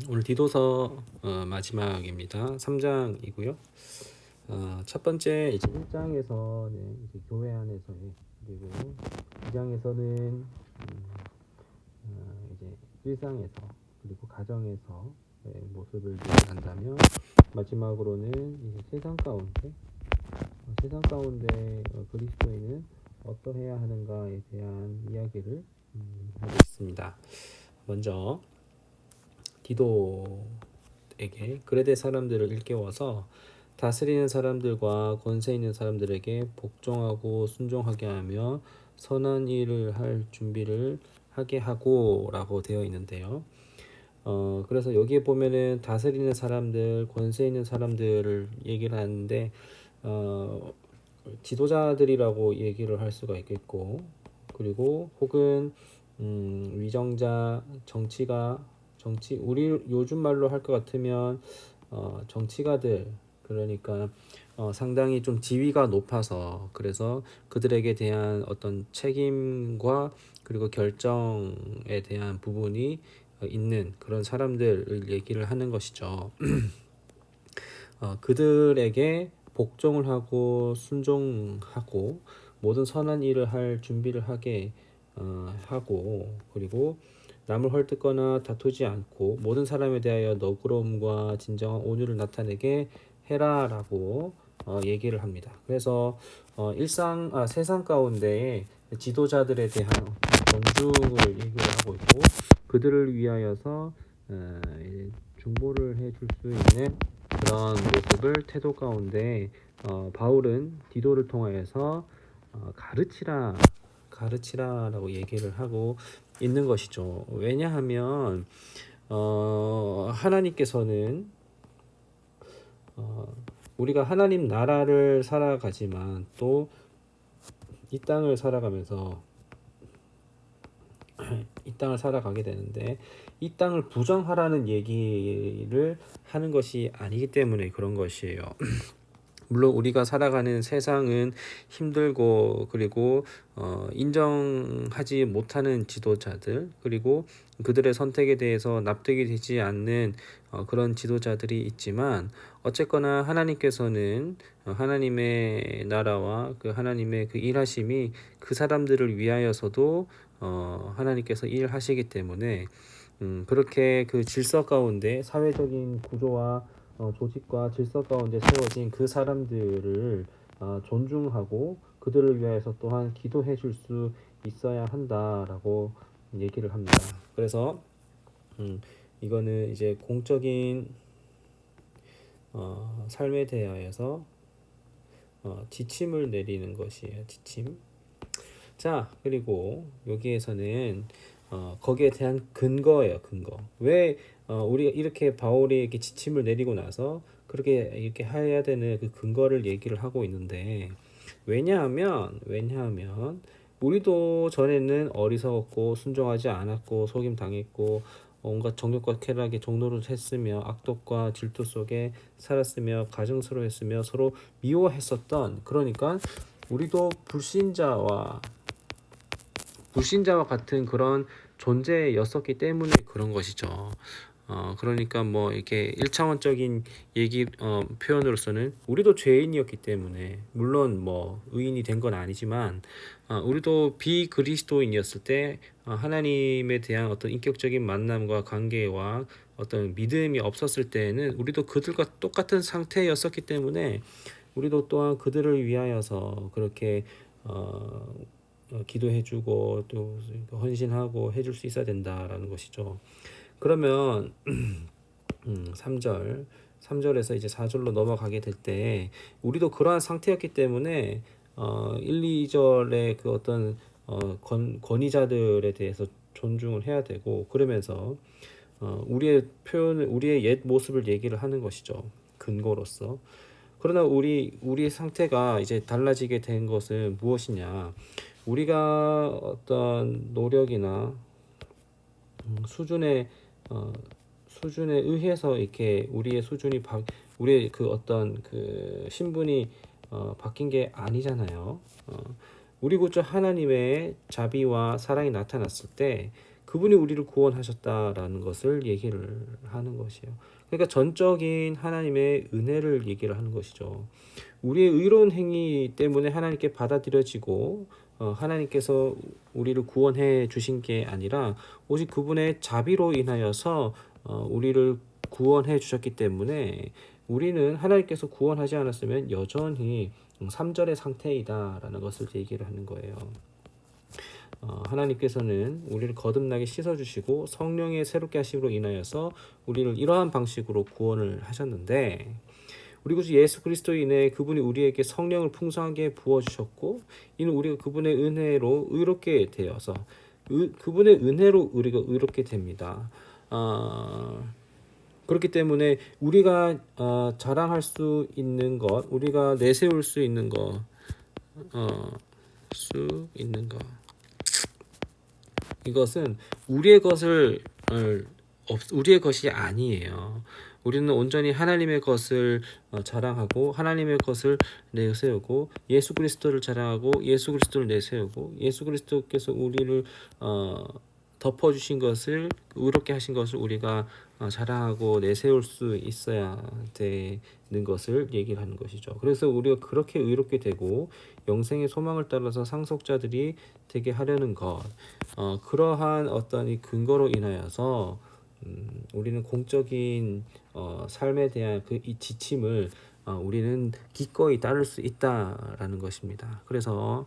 오늘 디도서 마지막입니다. 3장이고요. 첫 번째 이제 1장에서 이제 교회 안에서의, 그리고 2장에서는 이제 일상에서, 그리고 가정에서 모습을 얘기한다면, 마지막으로는 이제 세상 가운데 그리스도인은 어떠해야 하는가에 대한 이야기를 하고 있습니다. 먼저 디도에게 그레데 사람들을 일깨워서 다스리는 사람들과 권세 있는 사람들에게 복종하고 순종하게 하며 선한 일을 할 준비를 하게 하고라고 되어 있는데요. 그래서 여기에 보면은 다스리는 사람들, 권세 있는 사람들을 얘기를 하는데, 지도자들이라고 얘기를 할 수가 있겠고, 그리고 혹은 위정자, 우리 요즘 말로 할 것 같으면 정치가들, 그러니까 상당히 좀 지위가 높아서, 그래서 그들에게 대한 어떤 책임과 그리고 결정에 대한 부분이 있는 그런 사람들을 얘기를 하는 것이죠. 그들에게 복종을 하고 순종하고 모든 선한 일을 할 준비를 하게 하고, 그리고 남을 헐뜯거나 다투지 않고 모든 사람에 대하여 너그러움과 진정한 온유를 나타내게 해라라고 얘기를 합니다. 그래서 세상 가운데 지도자들에 대한 존중을 얘기를 하고 있고, 그들을 위하여서 중보를 해줄 수 있는 그런 모습을 태도 가운데 바울은 디도를 통하여서 가르치라라고 얘기를 하고 있는 것이죠. 왜냐하면 하나님께서는 우리가 하나님 나라를 살아가지만 또 이 땅을 살아가면서 이 땅을 살아가게 되는데, 이 땅을 부정하라는 얘기를 하는 것이 아니기 때문에 그런 것이에요. 물론 우리가 살아가는 세상은 힘들고, 그리고 인정하지 못하는 지도자들, 그리고 그들의 선택에 대해서 납득이 되지 않는 그런 지도자들이 있지만, 어쨌거나 하나님께서는 하나님의 나라와 그 하나님의 그 일하심이 그 사람들을 위하여서도 하나님께서 일하시기 때문에, 그렇게 그 질서 가운데, 사회적인 구조와 조직과 질서 가운데 세워진 그 사람들을 존중하고 그들을 위해서 또한 기도해 줄 수 있어야 한다라고 얘기를 합니다. 그래서 이거는 이제 공적인 삶에 대하여서 지침을 내리는 것이에요. 지침. 자, 그리고 여기에서는 거기에 대한 근거예요. 근거. 왜 우리가 이렇게 바울이 이렇게 지침을 내리고 나서 그렇게 이렇게 해야 되는 그 근거를 얘기를 하고 있는데, 왜냐하면 우리도 전에는 어리석었고 순종하지 않았고 속임 당했고 온갖 정욕과 쾌락에 종로를 했으며 악독과 질투 속에 살았으며 가증스러웠으며 서로 미워했었던, 그러니까 우리도 불신자와 같은 그런 존재였었기 때문에 그런 것이죠. 그러니까 뭐 이렇게 1차원적인 표현으로서는 우리도 죄인이었기 때문에, 물론 뭐 의인이 된 건 아니지만 우리도 비그리스도인이었을 때 하나님에 대한 어떤 인격적인 만남과 관계와 어떤 믿음이 없었을 때에는 우리도 그들과 똑같은 상태였었기 때문에, 우리도 또한 그들을 위하여서 그렇게 기도해주고 또 헌신하고 해줄 수 있어야 된다라는 것이죠. 그러면 3절에서 이제 4절로 넘어가게 될 때, 우리도 그러한 상태였기 때문에 1, 2절의 그 어떤 권위자들에 대해서 존중을 해야 되고, 그러면서 우리의 옛 모습을 얘기를 하는 것이죠. 근거로서. 그러나 우리의 상태가 이제 달라지게 된 것은 무엇이냐? 우리가 어떤 노력이나 수준에 수준에 의해서 이렇게 우리의 그 어떤 그 신분이 바뀐 게 아니잖아요. 우리 구주 하나님의 자비와 사랑이 나타났을 때 그분이 우리를 구원하셨다라는 것을 얘기를 하는 것이에요. 그러니까 전적인 하나님의 은혜를 얘기를 하는 것이죠. 우리의 의로운 행위 때문에 하나님께 받아들여지고 하나님께서 우리를 구원해 주신 게 아니라 오직 그분의 자비로 인하여서 우리를 구원해 주셨기 때문에 우리는 하나님께서 구원하지 않았으면 여전히 3절의 상태이다라는 것을 얘기를 하는 거예요. 하나님께서는 우리를 거듭나게 씻어주시고 성령의 새롭게 하심으로 인하여서 우리를 이러한 방식으로 구원을 하셨는데 우리 구주 예수 그리스도 인해 그분이 우리에게 성령을 풍성하게 부어주셨고 이는 우리가 그분의 은혜로 의롭게 되어서 그분의 은혜로 우리가 의롭게 됩니다. 그렇기 때문에 우리가 자랑할 수 있는 것, 우리가 내세울 수 있는 것, 이것은 우리의 것이 아니에요. 우리는 온전히 하나님의 것을 자랑하고 하나님의 것을 내세우고 예수 그리스도를 자랑하고 예수 그리스도를 내세우고 예수 그리스도께서 우리를 덮어주신 것을 의롭게 하신 것을 우리가 자랑하고 내세울 수 있어야 되는 것을 얘기를 하는 것이죠. 그래서 우리가 그렇게 의롭게 되고 영생의 소망을 따라서 상속자들이 되게 하려는 것, 그러한 어떤 이 근거로 인하여서 우리는 공적인 삶에 대한 그 이 지침을 우리는 기꺼이 따를 수 있다라는 것입니다. 그래서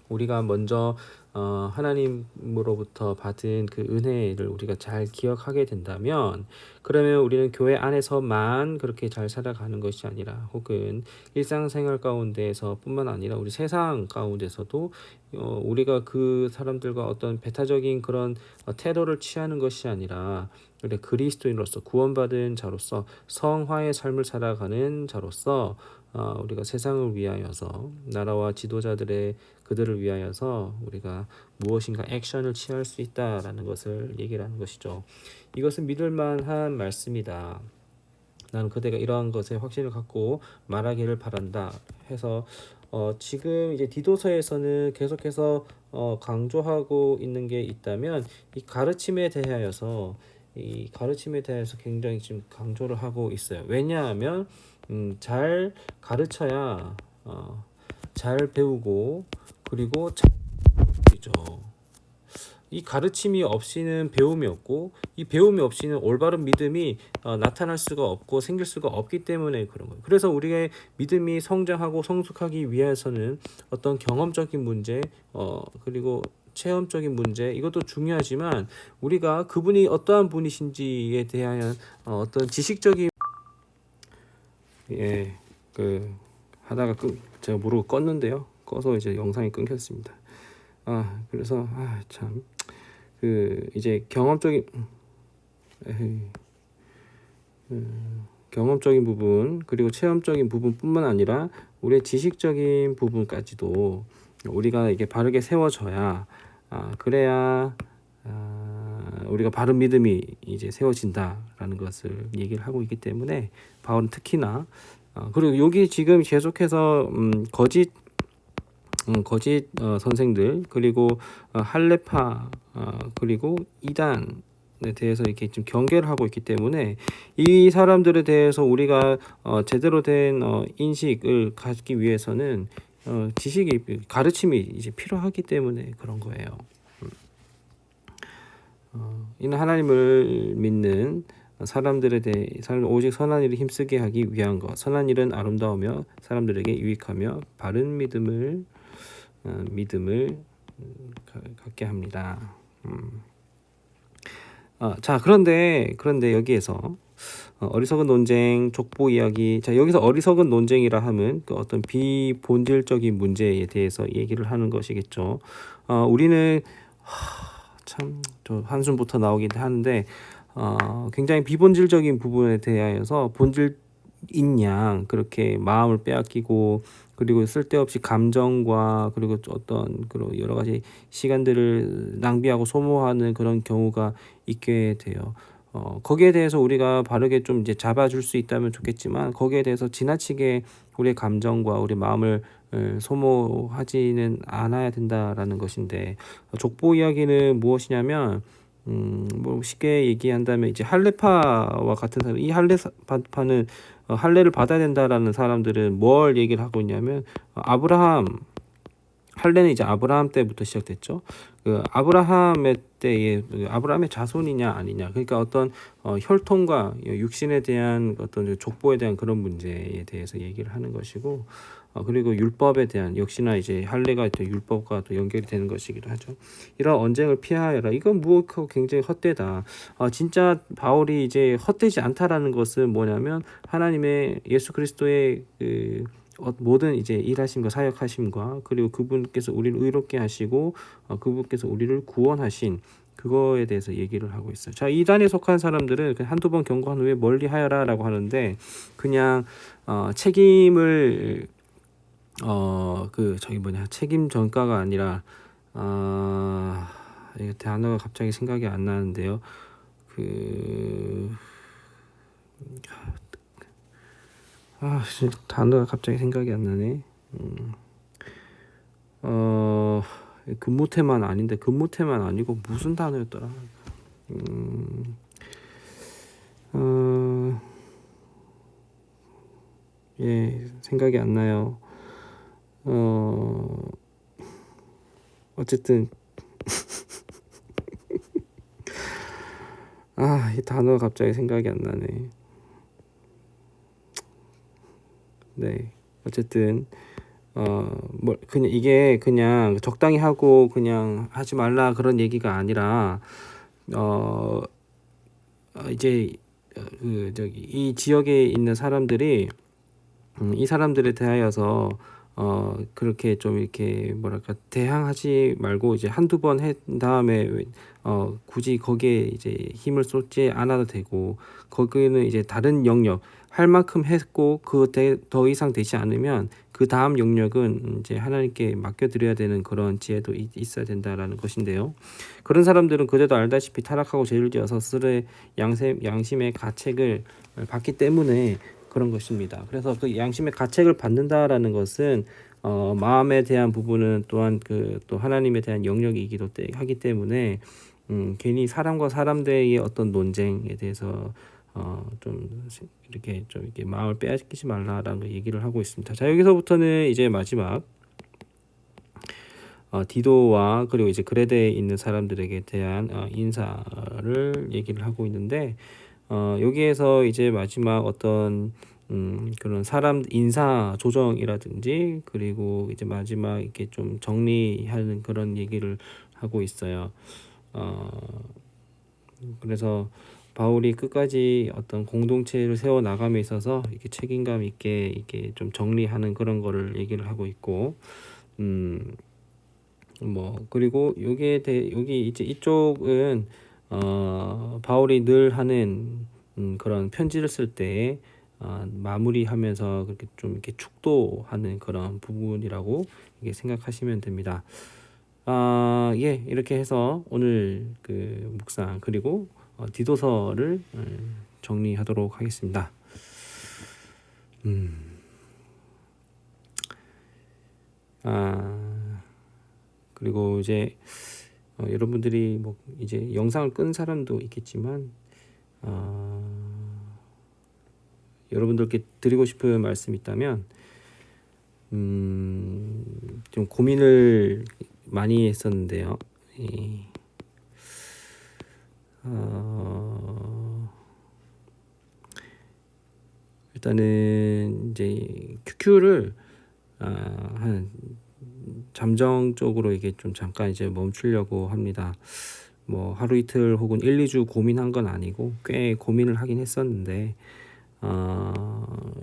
우리가 먼저 하나님으로부터 받은 그 은혜를 우리가 잘 기억하게 된다면 그러면 우리는 교회 안에서만 그렇게 잘 살아가는 것이 아니라 혹은 일상생활 가운데에서 뿐만 아니라 우리 세상 가운데서도 우리가 그 사람들과 어떤 배타적인 그런 태도를 취하는 것이 아니라 우리 그리스도인으로서 구원받은 자로서 성화의 삶을 살아가는 자로서 우리가 세상을 위하여서 나라와 지도자들의 그들을 위하여서 우리가 무엇인가 액션을 취할 수 있다라는 것을 얘기를 하는 것이죠. 이것은 믿을 만한 말씀이다. 나는 그대가 이러한 것에 확신을 갖고 말하기를 바란다 해서 지금 이제 디도서에서는 계속해서 강조하고 있는 게 있다면 이 가르침에 대하여서 굉장히 지금 강조를 하고 있어요. 왜냐하면 잘 가르쳐야 잘 배우고 그리고 잘이죠. 이 가르침이 없이는 배움이 없고 이 배움이 없이는 올바른 믿음이 나타날 수가 없고 생길 수가 없기 때문에 그런 거예요. 그래서 우리의 믿음이 성장하고 성숙하기 위해서는 어떤 경험적인 문제 그리고 체험적인 문제 이것도 중요하지만 우리가 그분이 어떠한 분이신지에 대한 어떤 지식적인 하다가 제가 모르고 껐는데요. 꺼서 이제 영상이 끊겼습니다. 그래서 참 이제 경험적인 부분 그리고 체험적인 부분뿐만 아니라 우리의 지식적인 부분까지도 우리가 이게 바르게 세워져야 그래야 우리가 바른 믿음이 이제 세워진다라는 것을 얘기를 하고 있기 때문에 바울은 특히나 그리고 여기 지금 계속해서 거짓 선생들 그리고 할레파 그리고 이단에 대해서 이렇게 좀 경계를 하고 있기 때문에 이 사람들에 대해서 우리가 제대로 된 인식을 갖기 위해서는 가르침이 이제 필요하기 때문에 그런 거예요. 이는 하나님을 믿는 사람들에 대해 오직 선한 일을 힘쓰게 하기 위한 것. 선한 일은 아름다우며 사람들에게 유익하며 바른 믿음을 갖게 합니다. 자, 그런데 여기에서 어리석은 논쟁, 족보 이야기. 자, 여기서 어리석은 논쟁이라 하면 그 어떤 비본질적인 문제에 대해서 얘기를 하는 것이겠죠. 우리는 참 저 한숨부터 나오긴 하는데 굉장히 비본질적인 부분에 대하여서 본질인 양 그렇게 마음을 빼앗기고 그리고 쓸데없이 감정과 그리고 어떤 그런 여러 가지 시간들을 낭비하고 소모하는 그런 경우가 있게 돼요. 거기에 대해서 우리가 바르게 좀 이제 잡아줄 수 있다면 좋겠지만 거기에 대해서 지나치게 우리의 감정과 우리 마음을 소모하지는 않아야 된다라는 것인데 족보 이야기는 무엇이냐면 뭐 쉽게 얘기한다면 이제 할례파와 같은 사람 이 할례파는 할례를 받아야 된다라는 사람들은 뭘 얘기를 하고 있냐면 아브라함 할례는 이제 아브라함 때부터 시작됐죠. 그 아브라함의 때에 아브라함의 자손이냐 아니냐. 그러니까 어떤 혈통과 육신에 대한 어떤 족보에 대한 그런 문제에 대해서 얘기를 하는 것이고, 그리고 율법에 대한 역시나 이제 할례가 또 율법과 또 연결이 되는 것이기도 하죠. 이런 언쟁을 피하여라. 이건 무엇하고 굉장히 헛되다. 진짜 바울이 이제 헛되지 않다라는 것은 뭐냐면 하나님의 예수 그리스도의 그 모든 이제 일하심과 사역하심과 그리고 그분께서 우리를 의롭게 하시고 그분께서 우리를 구원하신 그거에 대해서 얘기를 하고 있어요. 자, 이단에 속한 사람들은 한두 번 경고한 후에 멀리하여라라고 하는데 그냥 책임을 그 저기 뭐냐 책임 전가가 아니라 이 단어가 갑자기 생각이 안 나는데요. 단어가 갑자기 생각이 안 나네. 근무태만 아닌데 근무태만 아니고 무슨 단어였더라. 예, 생각이 안 나요. 어쨌든 이 단어가 갑자기 생각이 안 나네. 네, 어쨌든 뭐 그냥 이게 그냥 적당히 하고 그냥 하지 말라 그런 얘기가 아니라 이제 그 저기 이 지역에 있는 사람들이 이 사람들에 대하여서 그렇게 좀 이렇게 뭐랄까 대항하지 말고 이제 한두 번 한 다음에 굳이 거기에 이제 힘을 쏟지 않아도 되고 거기는 이제 다른 영역 할 만큼 했고 더 이상 되지 않으면 그 다음 영역은 이제 하나님께 맡겨드려야 되는 그런 지혜도 있어야 된다라는 것인데요. 그런 사람들은 그래도 알다시피 타락하고 죄를 지어서 스스로의 양심의 가책을 받기 때문에 그런 것입니다. 그래서 그 양심의 가책을 받는다라는 것은 마음에 대한 부분은 또한 그 또 하나님에 대한 영역이기도 하기 때문에 괜히 사람과 사람들의 어떤 논쟁에 대해서 좀 이렇게 마음을 빼앗기지 말라라는 거 얘기를 하고 있습니다. 자, 여기서부터는 이제 마지막 디도와 그리고 이제 그레데에 있는 사람들에게 대한 인사를 얘기를 하고 있는데 여기에서 이제 마지막 어떤 그런 사람 인사 조정이라든지 그리고 이제 마지막 이렇게 좀 정리하는 그런 얘기를 하고 있어요. 그래서 바울이 끝까지 어떤 공동체를 세워 나감에 있어서 이렇게 책임감 있게 이렇게 좀 정리하는 그런 거를 얘기를 하고 있고, 뭐 그리고 여기 이제 이쪽은 바울이 늘 하는 그런 편지를 쓸 때 마무리하면서 그렇게 좀 이렇게 축도하는 그런 부분이라고 이게 생각하시면 됩니다. 예, 이렇게 해서 오늘 그 묵상 그리고 디도서를 정리하도록 하겠습니다. 그리고 이제 여러분들이 뭐 이제 영상을 끈 사람도 있겠지만 여러분들께 드리고 싶은 말씀이 있다면 좀 고민을 많이 했었는데요. 일단은 이제 QQ를 한 잠정적으로 이게 좀 잠깐 이제 멈추려고 합니다. 뭐 하루 이틀 혹은 1, 2주 고민한 건 아니고 꽤 고민을 하긴 했었는데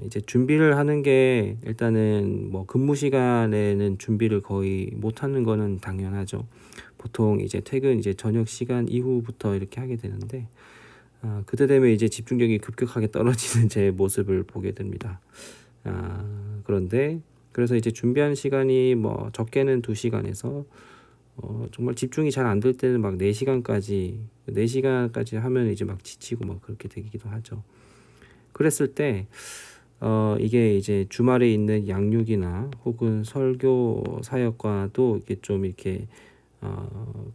이제 준비를 하는 게 일단은 뭐 근무 시간에는 준비를 거의 못 하는 거는 당연하죠. 보통 이제 퇴근 이제 저녁 시간 이후부터 이렇게 하게 되는데 그때 되면 이제 집중력이 급격하게 떨어지는 제 모습을 보게 됩니다. 그런데 그래서 이제 준비한 시간이 뭐 적게는 2시간에서 정말 집중이 잘 안 될 때는 막 4시간까지 하면 이제 막 지치고 막 그렇게 되기도 하죠. 그랬을 때 이게 이제 주말에 있는 양육이나 혹은 설교 사역과도 이렇게 좀 이렇게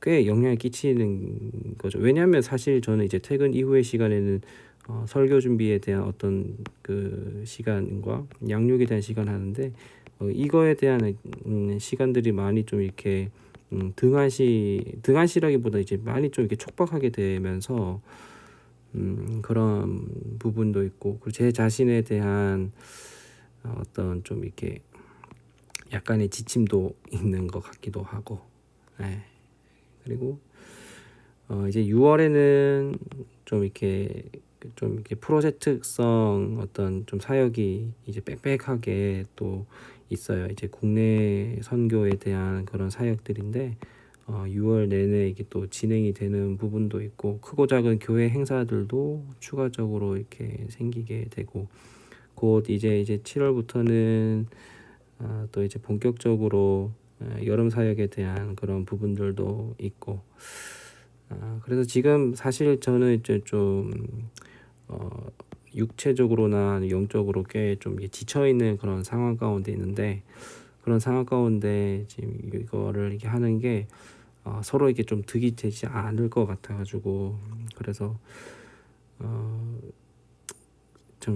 꽤 영향을 끼치는 거죠. 왜냐하면 사실 저는 이제 퇴근 이후의 시간에는 설교 준비에 대한 어떤 그 시간과 양육에 대한 시간을 하는데 이거에 대한 시간들이 많이 좀 이렇게 등한시라기보다 이제 많이 좀 이렇게 촉박하게 되면서 그런 부분도 있고, 그리고 제 자신에 대한 어떤 좀 이렇게 약간의 지침도 있는 것 같기도 하고, 네. 그리고 이제 6월에는 좀 이렇게 프로젝트성 어떤 좀 사역이 이제 빽빽하게 또 있어요. 이제 국내 선교에 대한 그런 사역들인데 6월 내내 이게 또 진행이 되는 부분도 있고, 크고 작은 교회 행사들도 추가적으로 이렇게 생기게 되고, 곧 이제 7월부터는 또 이제 본격적으로 여름 사역에 대한 그런 부분들도 있고, 그래서 지금 사실 저는 이제 좀 육체적으로나 영적으로 꽤 좀 지쳐 있는 그런 상황 가운데 있는데, 그런 상황 가운데 지금 이거를 이렇게 하는 게 서로 이게 좀 득이 되지 않을 것 같아가지고, 그래서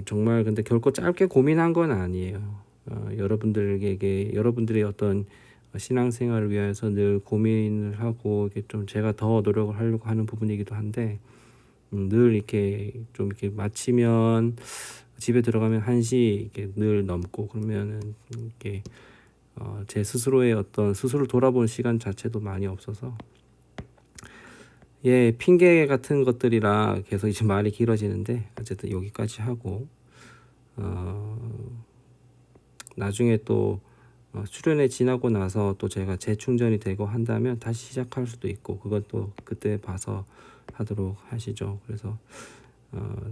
정말 근데 결코 짧게 고민한 건 아니에요. 여러분들에게 여러분들의 어떤 신앙생활을 위해서 늘 고민을 하고 이게 좀 제가 더 노력을 하려고 하는 부분이기도 한데, 늘 이렇게 좀 이렇게 마치면 집에 들어가면 1시 이렇게 늘 넘고, 그러면은 이렇게 제 스스로의 어떤 스스로 돌아본 시간 자체도 많이 없어서, 예, 핑계 같은 것들이라 계속 이제 말이 길어지는데, 어쨌든 여기까지 하고 나중에 또 수련회 지나고 나서 또 제가 재충전이 되고 한다면 다시 시작할 수도 있고, 그건 또 그때 봐서 하도록 하시죠. 그래서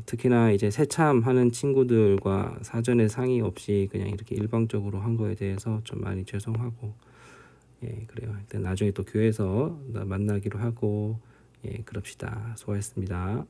특히나 이제 새참하는 친구들과 사전에 상의 없이 그냥 이렇게 일방적으로 한 거에 대해서 좀 많이 죄송하고, 예, 그래요. 일단 나중에 또 교회에서 만나기로 하고, 예, 그럽시다. 수고하셨습니다.